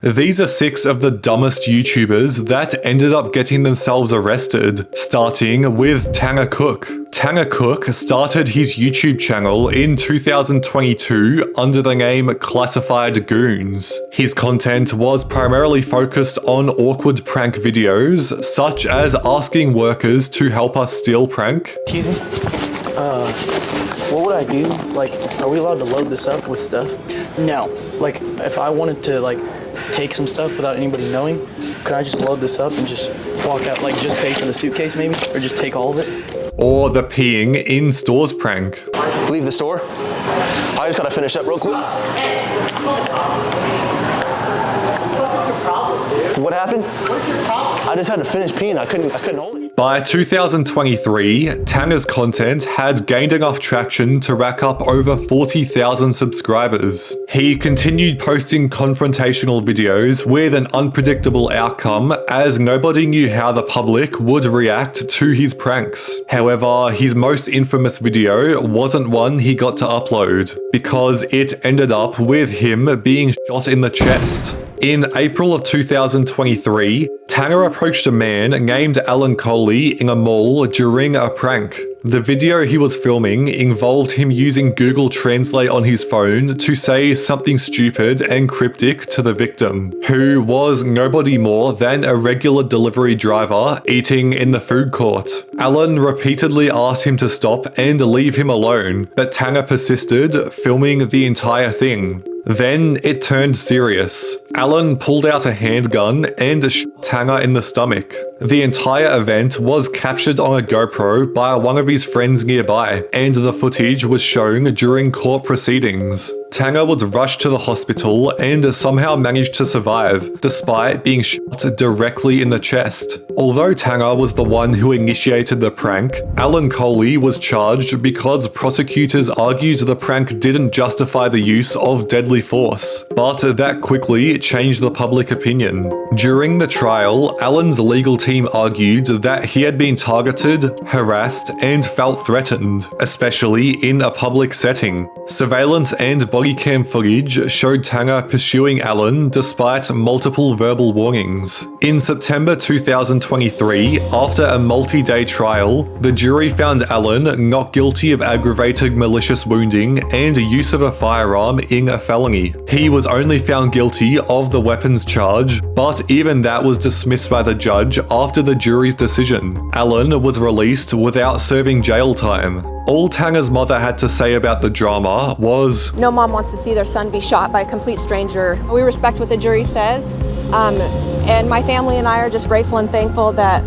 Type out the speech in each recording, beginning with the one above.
These are 6 of the dumbest YouTubers that ended up getting themselves arrested, starting with Tanner Cook. Tanner Cook started his YouTube channel in 2022 under the name Classified Goons. His content was primarily focused on awkward prank videos, such as asking workers to help us steal prank. Excuse me? What would I do? Like, are we allowed to load this up with stuff? No. Like, if I wanted to, like, take some stuff without anybody knowing, could I just load this up and just walk out, like just pay for the suitcase maybe? Or just take all of it? Or the peeing in stores prank. Leave the store. I just gotta finish up real quick. What happened? What's your problem? I just had to finish peeing. I couldn't hold it. By 2023, Tanner's content had gained enough traction to rack up over 40,000 subscribers. He continued posting confrontational videos with an unpredictable outcome, as nobody knew how the public would react to his pranks. However, his most infamous video wasn't one he got to upload, because it ended up with him being shot in the chest. In April of 2023, Tanner approached a man named Alan Coley in a mall during a prank. The video he was filming involved him using Google Translate on his phone to say something stupid and cryptic to the victim, who was nobody more than a regular delivery driver eating in the food court. Alan repeatedly asked him to stop and leave him alone, but Tanner persisted, filming the entire thing. Then it turned serious. Alan pulled out a handgun and shot Tanner in the stomach. The entire event was captured on a GoPro by one of his friends nearby, and the footage was shown during court proceedings. Tanner was rushed to the hospital and somehow managed to survive, despite being shot directly in the chest. Although Tanner was the one who initiated the prank, Alan Coley was charged because prosecutors argued the prank didn't justify the use of deadly force, but that quickly changed the public opinion. During the trial, Alan's legal team argued that he had been targeted, harassed, and felt threatened, especially in a public setting. Surveillance and body cam footage showed Tanner pursuing Alan despite multiple verbal warnings. In September 2023, after a multi-day trial, the jury found Alan not guilty of aggravated malicious wounding and use of a firearm in a felony. He was only found guilty of the weapons charge, but even that was dismissed by the judge after the jury's decision. Alan was released without serving jail time. All Tanner's mother had to say about the drama was, "No mom wants to see their son be shot by a complete stranger. We respect what the jury says, and my family and I are just grateful and thankful that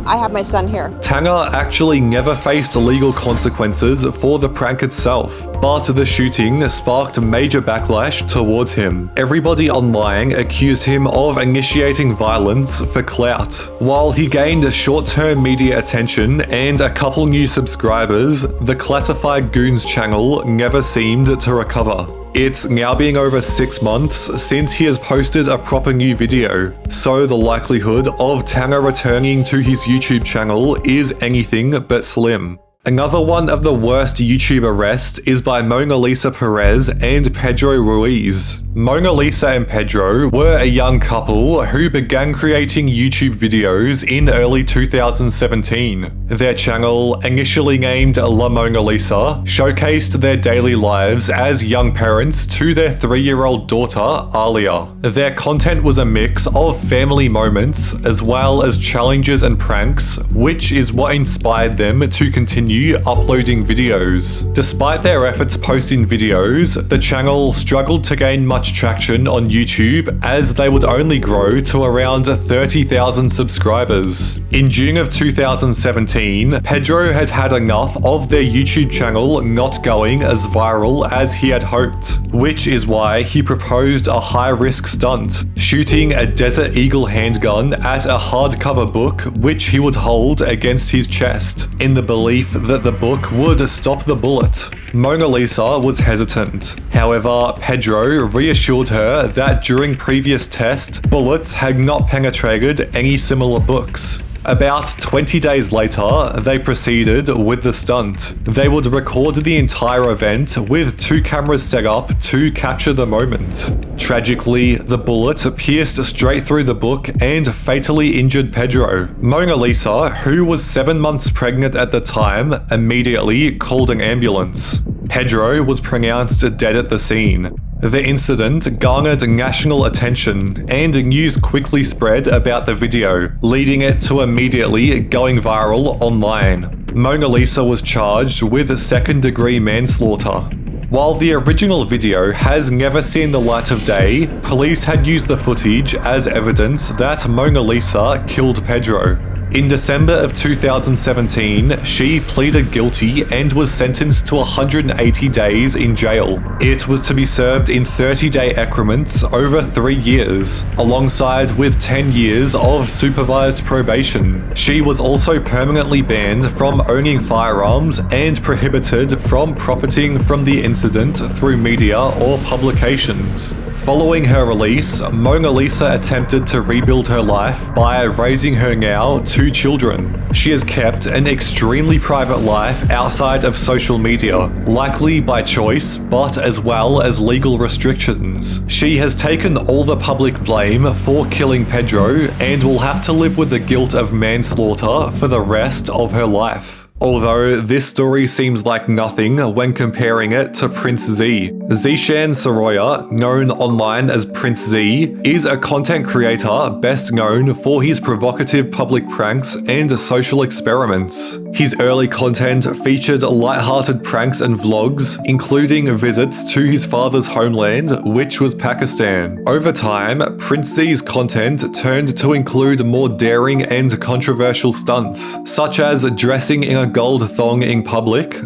I have my son here." Tanner actually never faced legal consequences for the prank itself, but the shooting sparked major backlash towards him. Everybody online accused him of initiating violence for clout. While he gained short-term media attention and a couple new subscribers, the Classified Goons channel never seemed to recover. It's now been over 6 months since he has posted a proper new video, so the likelihood of Tanner returning to his YouTube channel is anything but slim. Another one of the worst YouTube arrests is by Mona Lisa Perez and Pedro Ruiz. Mona Lisa and Pedro were a young couple who began creating YouTube videos in early 2017. Their channel, initially named La Mona Lisa, showcased their daily lives as young parents to their 3-year-old daughter, Alia. Their content was a mix of family moments as well as challenges and pranks, which is what inspired them to continue uploading videos. Despite their efforts posting videos, the channel struggled to gain much traction on YouTube, as they would only grow to around 30,000 subscribers. In June of 2017, Pedro had had enough of their YouTube channel not going as viral as he had hoped, which is why he proposed a high-risk stunt, shooting a Desert Eagle handgun at a hardcover book which he would hold against his chest, in the belief that the book would stop the bullet. Mona Lisa was hesitant. However, Pedro reassured her that during previous tests, bullets had not penetrated any similar books. About 20 days later, they proceeded with the stunt. They would record the entire event with 2 cameras set up to capture the moment. Tragically, the bullet pierced straight through the book and fatally injured Pedro. Mona Lisa, who was 7 months pregnant at the time, immediately called an ambulance. Pedro was pronounced dead at the scene. The incident garnered national attention, and news quickly spread about the video, leading it to immediately going viral online. Mona Lisa was charged with second-degree manslaughter. While the original video has never seen the light of day, police had used the footage as evidence that Mona Lisa killed Pedro. In December of 2017, she pleaded guilty and was sentenced to 180 days in jail. It was to be served in 30-day increments over 3 years, alongside with 10 years of supervised probation. She was also permanently banned from owning firearms and prohibited from profiting from the incident through media or publications. Following her release, Mona Lisa attempted to rebuild her life by raising her now 2 children. She has kept an extremely private life outside of social media, likely by choice, but as well as legal restrictions. She has taken all the public blame for killing Pedro and will have to live with the guilt of manslaughter for the rest of her life. Although this story seems like nothing when comparing it to Prince Z. Zishan Soroya, known online as Prince Z, is a content creator best known for his provocative public pranks and social experiments. His early content featured light-hearted pranks and vlogs, including visits to his father's homeland, which was Pakistan. Over time, Prince Z's content turned to include more daring and controversial stunts, such as dressing in a gold thong in public. It's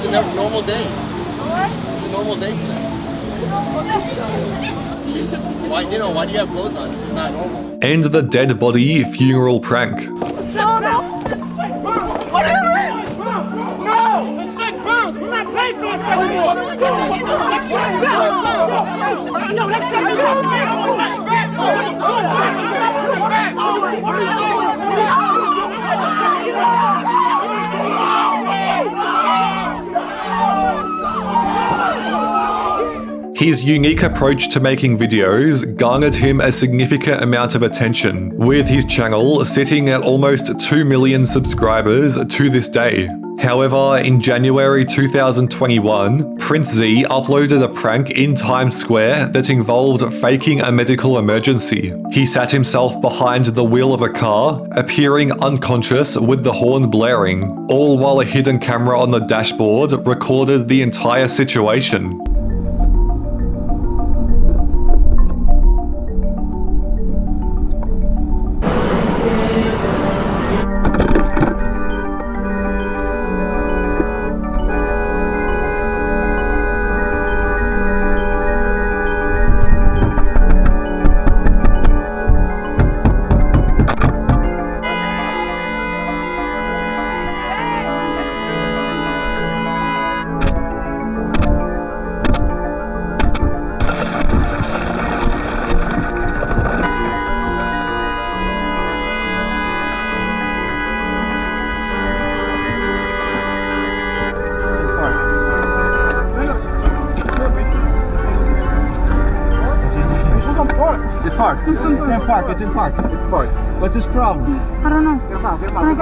a normal day. It's a normal day today. Why do you have clothes on? This is not normal. And the dead body funeral prank. No! What is it? No! It's like bounce! We're not paying for this anymore! No, that's His unique approach to making videos garnered him a significant amount of attention, with his channel sitting at almost 2 million subscribers to this day. However, in January 2021, Prince Z uploaded a prank in Times Square that involved faking a medical emergency. He sat himself behind the wheel of a car, appearing unconscious with the horn blaring, all while a hidden camera on the dashboard recorded the entire situation. It's in park. What's his problem? I don't know. Get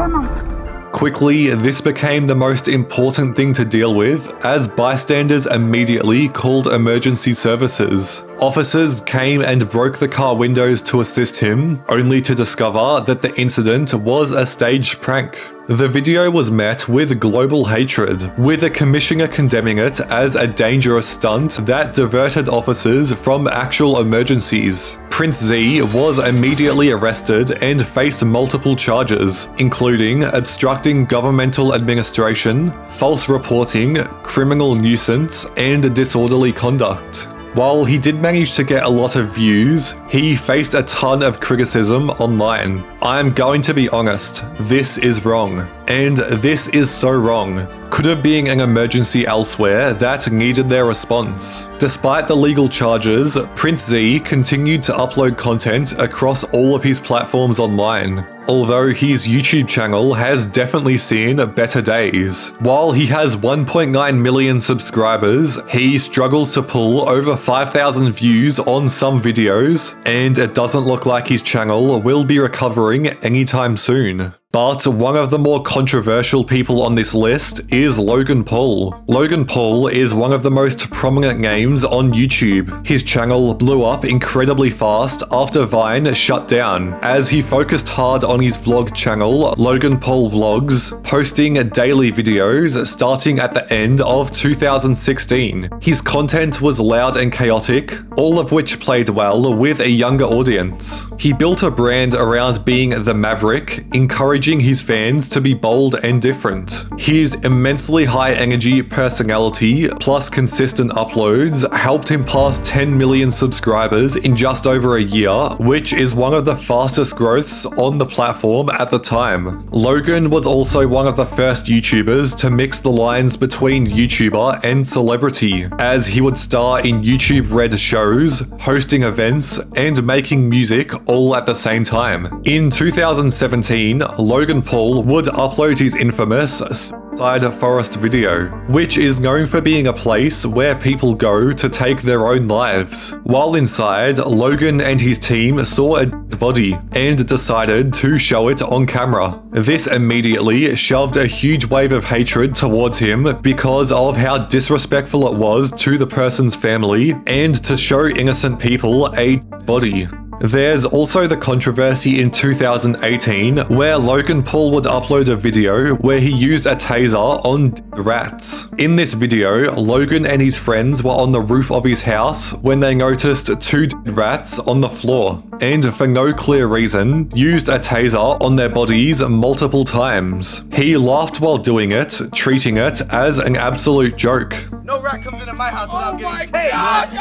him out. Quickly, this became the most important thing to deal with, as bystanders immediately called emergency services. Officers came and broke the car windows to assist him, only to discover that the incident was a staged prank. The video was met with global hatred, with a commissioner condemning it as a dangerous stunt that diverted officers from actual emergencies. Prince Z was immediately arrested and faced multiple charges, including obstructing governmental administration, false reporting, criminal nuisance, and disorderly conduct. While he did manage to get a lot of views, he faced a ton of criticism online. I'm going to be honest, this is wrong. And this is so wrong. Could have been an emergency elsewhere that needed their response. Despite the legal charges, Prince Z continued to upload content across all of his platforms online. Although his YouTube channel has definitely seen better days. While he has 1.9 million subscribers, he struggles to pull over 5,000 views on some videos, and it doesn't look like his channel will be recovering anytime soon. But one of the more controversial people on this list is Logan Paul. Logan Paul is one of the most prominent names on YouTube. His channel blew up incredibly fast after Vine shut down, as he focused hard on his vlog channel, Logan Paul Vlogs, posting daily videos starting at the end of 2016. His content was loud and chaotic, all of which played well with a younger audience. He built a brand around being the maverick, encouraging his fans to be bold and different. His immensely high energy personality plus consistent uploads helped him pass 10 million subscribers in just over a year, which is one of the fastest growths on the platform at the time. Logan was also one of the first YouTubers to mix the lines between YouTuber and celebrity, as he would star in YouTube Red shows, hosting events, and making music all at the same time. In 2017, Logan Paul would upload his infamous Side Forest video, which is known for being a place where people go to take their own lives. While inside, Logan and his team saw a dead body and decided to show it on camera. This immediately shoved a huge wave of hatred towards him because of how disrespectful it was to the person's family and to show innocent people a dead body. There's also the controversy in 2018 where Logan Paul would upload a video where he used a taser on dead rats. In this video, Logan and his friends were on the roof of his house when they noticed 2 dead rats on the floor, and for no clear reason, used a taser on their bodies multiple times. He laughed while doing it, treating it as an absolute joke. No rat comes into my house without getting tased.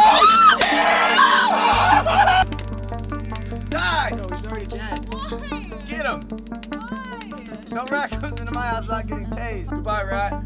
Die! No, he's already dead. Why? Get him! Why? No rat comes into my house without getting tased. Goodbye, rat.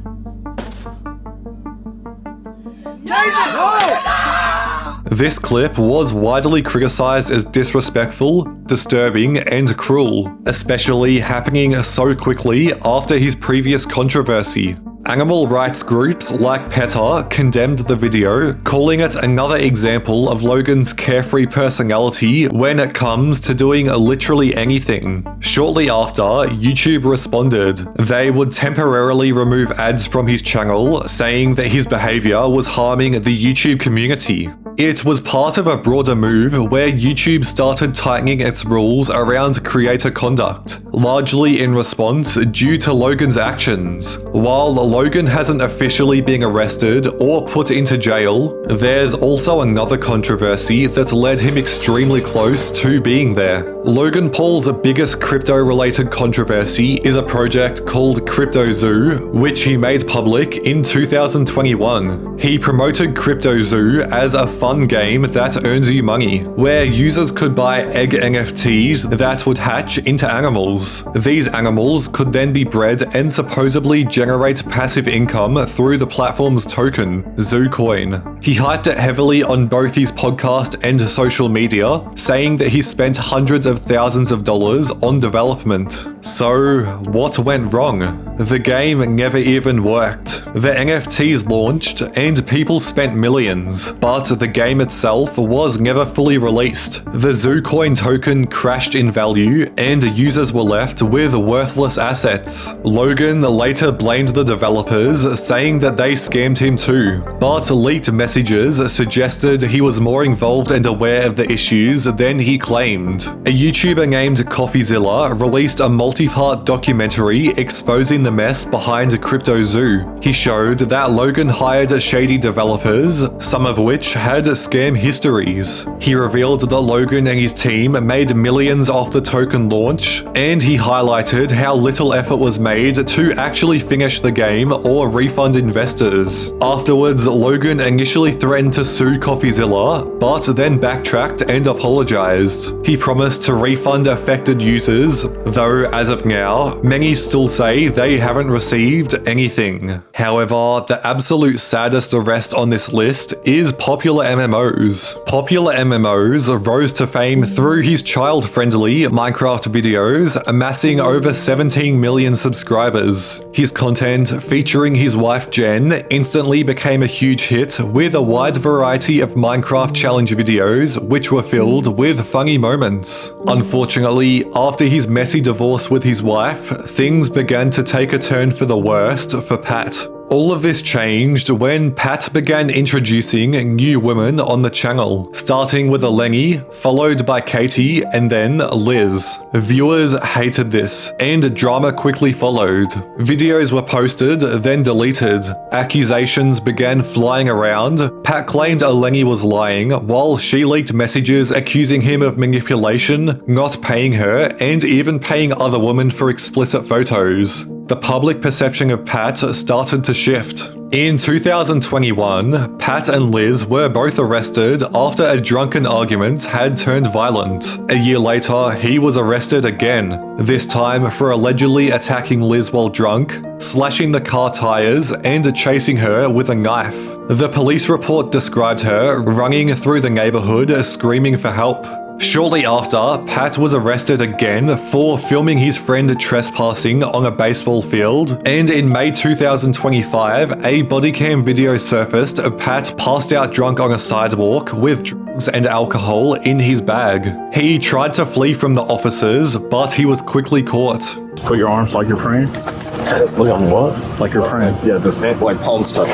This clip was widely criticized as disrespectful, disturbing, and cruel, especially happening so quickly after his previous controversy. Animal rights groups like PETA condemned the video, calling it another example of Logan's carefree personality when it comes to doing literally anything. Shortly after, YouTube responded. They would temporarily remove ads from his channel, saying that his behavior was harming the YouTube community. It was part of a broader move where YouTube started tightening its rules around creator conduct, largely in response due to Logan's actions. While Logan hasn't officially been arrested or put into jail, there's also another controversy that led him extremely close to being there. Logan Paul's biggest crypto-related controversy is a project called Crypto Zoo, which he made public in 2021. He promoted Crypto Zoo as a fun game that earns you money, where users could buy egg NFTs that would hatch into animals. These animals could then be bred and supposedly generate passive income through the platform's token, ZooCoin. He hyped it heavily on both his podcast and social media, saying that he spent hundreds of thousands of dollars on development. So, what went wrong? The game never even worked. The NFTs launched and people spent millions, but the game itself was never fully released. The ZooCoin token crashed in value and users were left with worthless assets. Logan later blamed the developers, saying that they scammed him too, but leaked messages suggested he was more involved and aware of the issues than he claimed. A YouTuber named CoffeeZilla released a multi-part documentary exposing the mess behind Crypto Zoo. He showed that Logan hired shady developers, some of which had scam histories. He revealed that Logan and his team made millions off the token launch, and he highlighted how little effort was made to actually finish the game or refund investors. Afterwards, Logan initially threatened to sue CoffeeZilla, but then backtracked and apologized. He promised to refund affected users, though as of now, many still say they haven't received anything. However, the absolute saddest arrest on this list is popular MMOs. Popular MMOs rose to fame through his child-friendly Minecraft videos, amassing over 17 million subscribers. His content, featuring his wife Jen, instantly became a huge hit with a wide variety of Minecraft challenge videos which were filled with funny moments. Unfortunately, after his messy divorce with his wife, things began to take a turn for the worst for Pat. All of this changed when Pat began introducing new women on the channel, starting with Eleni, followed by Katie, and then Liz. Viewers hated this, and drama quickly followed. Videos were posted, then deleted. Accusations began flying around. Pat claimed Eleni was lying, while she leaked messages accusing him of manipulation, not paying her, and even paying other women for explicit photos. The public perception of Pat started to shift. In 2021, Pat and Liz were both arrested after a drunken argument had turned violent. A year later, he was arrested again, this time for allegedly attacking Liz while drunk, slashing the car tires, and chasing her with a knife. The police report described her running through the neighborhood screaming for help. Shortly after, Pat was arrested again for filming his friend trespassing on a baseball field, and in May 2025, a bodycam video surfaced of Pat passed out drunk on a sidewalk with drugs and alcohol in his bag. He tried to flee from the officers, but he was quickly caught. Put your arms like you're praying. Look on what? Like you're praying. Yeah, just like palm stuff.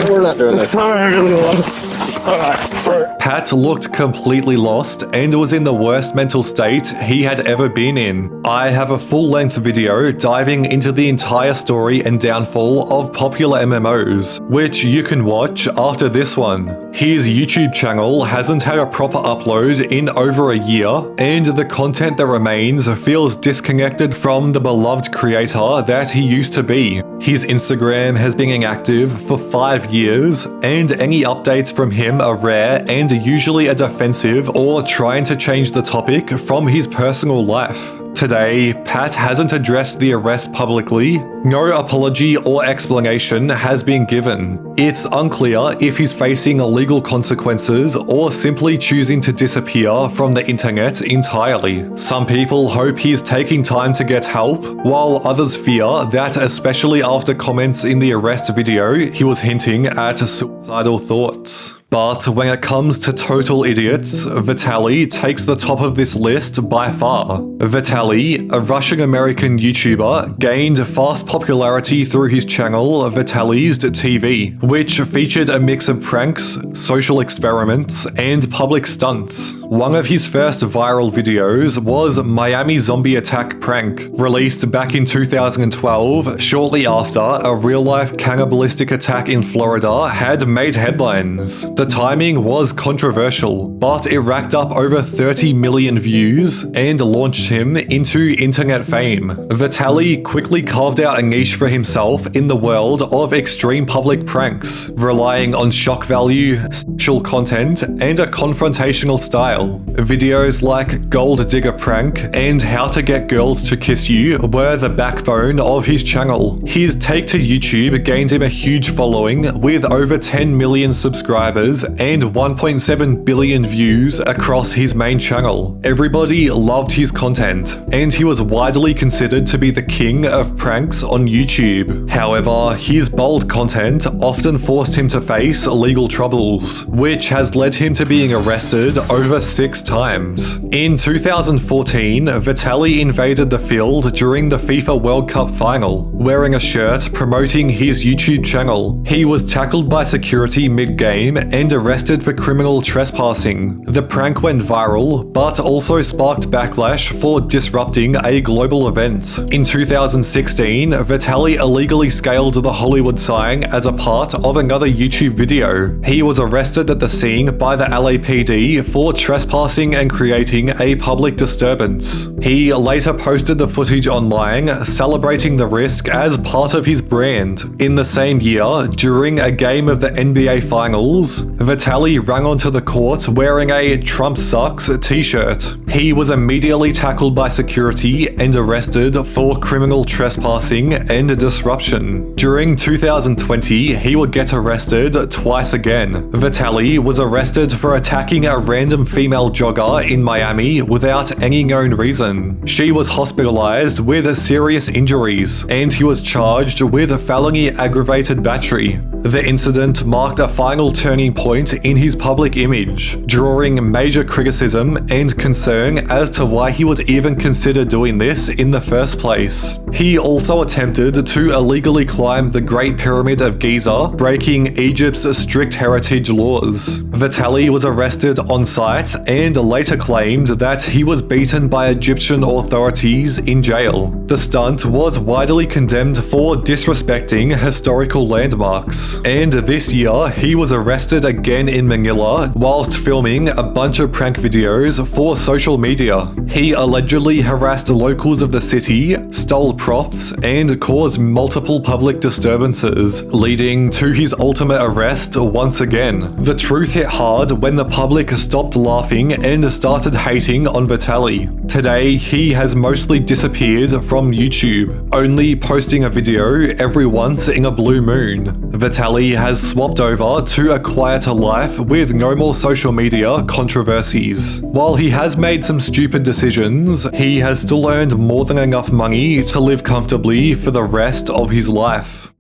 We're not doing this. Pat looked completely lost and was in the worst mental state he had ever been in. I have a full-length video diving into the entire story and downfall of popular MMOs, which you can watch after this one. His YouTube channel hasn't had a proper upload in over a year, and the content that remains feels disconnected from the beloved creator that he used to be. His Instagram has been inactive for 5 years, and any updates from him are rare and usually a defensive or trying to change the topic from his personal life. Today, Pat hasn't addressed the arrest publicly. No apology or explanation has been given. It's unclear if he's facing legal consequences or simply choosing to disappear from the internet entirely. Some people hope he's taking time to get help, while others fear that, especially after comments in the arrest video, he was hinting at suicidal thoughts. But when it comes to total idiots, Vitaly takes the top of this list by far. Vitaly, a Russian-American YouTuber, gained fast popularity through his channel Vitaly's TV, which featured a mix of pranks, social experiments, and public stunts. One of his first viral videos was Miami Zombie Attack Prank, released back in 2012, shortly after a real-life cannibalistic attack in Florida had made headlines. The timing was controversial, but it racked up over 30 million views and launched him into internet fame. Vitaly quickly carved out a niche for himself in the world of extreme public pranks, relying on shock value, sexual content, and a confrontational style. Videos like Gold Digger Prank and How to Get Girls to Kiss You were the backbone of his channel. His take to YouTube gained him a huge following with over 10 million subscribers and 1.7 billion views across his main channel. Everybody loved his content, and he was widely considered to be the king of pranks on YouTube. However, his bold content often forced him to face legal troubles, which has led him to being arrested over 6 times. In 2014, Vitaly invaded the field during the FIFA World Cup final, wearing a shirt promoting his YouTube channel. He was tackled by security mid-game and arrested for criminal trespassing. The prank went viral, but also sparked backlash for disrupting a global event. In 2016, Vitaly illegally scaled the Hollywood sign as a part of another YouTube video. He was arrested at the scene by the LAPD for trespassing trespassing and creating a public disturbance. He later posted the footage online, celebrating the risk as part of his brand. In the same year, during a game of the NBA Finals, Vitaly ran onto the court wearing a "Trump sucks" t-shirt. He was immediately tackled by security and arrested for criminal trespassing and disruption. During 2020, he would get arrested twice again. Vitaly was arrested for attacking a random female jogger in Miami without any known reason. She was hospitalized with serious injuries, and he was charged with felony aggravated battery. The incident marked a final turning point in his public image, drawing major criticism and concern as to why he would even consider doing this in the first place. He also attempted to illegally climb the Great Pyramid of Giza, breaking Egypt's strict heritage laws. Vitaly was arrested on site and later claimed that he was beaten by Egyptian authorities in jail. The stunt was widely condemned for disrespecting historical landmarks, and this year he was arrested again in Manila whilst filming a bunch of prank videos for social media. He allegedly harassed locals of the city, stole props, and caused multiple public disturbances, leading to his ultimate arrest once again. The truth hit hard when the public stopped laughing and started hating on Vitaly. Today, he has mostly disappeared from YouTube, only posting a video every once in a blue moon. Vitaly has swapped over to a quieter life with no more social media controversies. While he has made some stupid decisions, he has still earned more than enough money to live comfortably for the rest of his life.